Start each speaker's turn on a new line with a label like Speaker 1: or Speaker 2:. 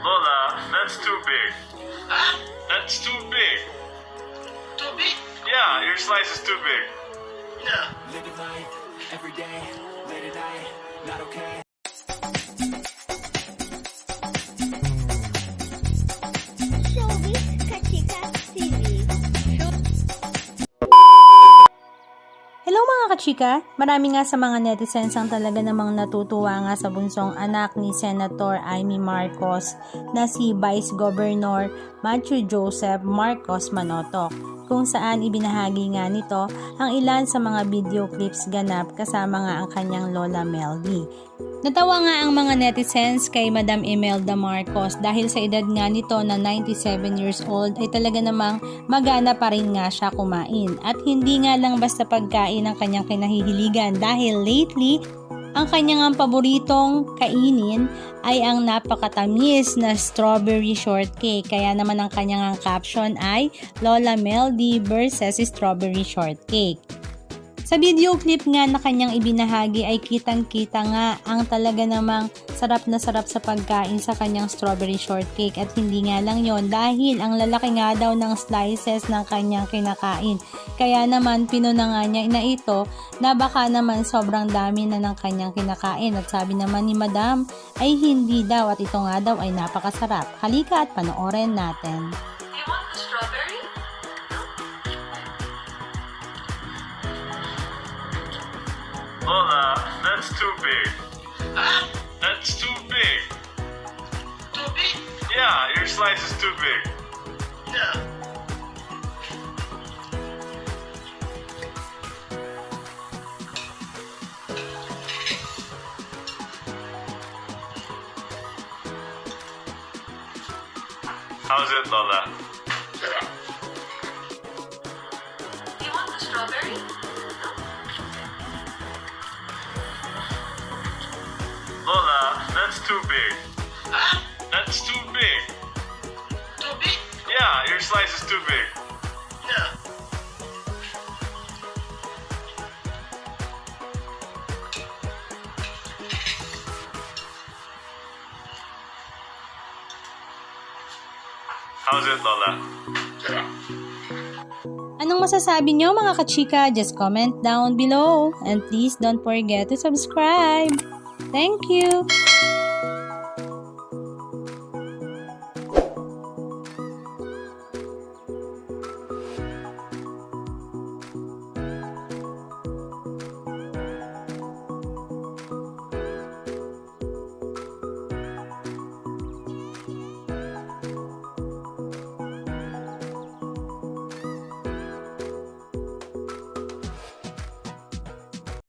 Speaker 1: Lola, that's too big.
Speaker 2: Huh?
Speaker 1: That's too big.
Speaker 2: Too big?
Speaker 1: Yeah, your slice is too big.
Speaker 2: No.
Speaker 3: Living life, every day, late at night, not okay.
Speaker 4: Showbiz Kachika TV.
Speaker 5: Hello mga kachika! Marami nga sa mga netizens ang talaga namang natutuwa nga sa bunsong anak ni Senator Amy Marcos na si Vice Governor Matthew Joseph Marcos Manotoc, kung saan ibinahagi nga nito ang ilan sa mga video clips ganap kasama nga ang kanyang lola Meldy. Natawa nga ang mga netizens kay Madam Imelda Marcos dahil sa edad nga nito na 97 years old ay talaga namang magana pa rin nga siya kumain. At hindi nga lang basta pagkain ang kanyang kinahihiligan dahil lately, ang kanyang paboritong kainin ay ang napakatamis na strawberry shortcake. Kaya naman ang kanyang caption ay Lola Meldy versus Strawberry Shortcake. Sa video clip nga na kanyang ibinahagi ay kitang-kita nga ang talaga namang sarap na sarap sa pagkain sa kanyang strawberry shortcake, at hindi nga lang yon dahil ang lalaki nga daw ng slices ng kanyang kinakain. Kaya naman pinuna nga niya na ito na baka naman sobrang dami na ng kanyang kinakain, at sabi naman ni Madam ay hindi daw at ito nga daw ay napakasarap. Halika at panoorin natin.
Speaker 2: Do you want the strawberry?
Speaker 1: Lola, that's too big.
Speaker 2: Huh?
Speaker 1: That's too big.
Speaker 2: Too big?
Speaker 1: Yeah, your slice is too big.
Speaker 2: No.
Speaker 1: How's it, Lola?
Speaker 2: Do you want the strawberry?
Speaker 1: Lola, that's too big.
Speaker 2: Huh?
Speaker 1: That's too big.
Speaker 2: Too big?
Speaker 1: Yeah, your slice is too big.
Speaker 2: No.
Speaker 1: How's it, Lola?
Speaker 5: Anong masasabi nyo mga kachika? Just comment down below and please don't forget to subscribe. Thank you!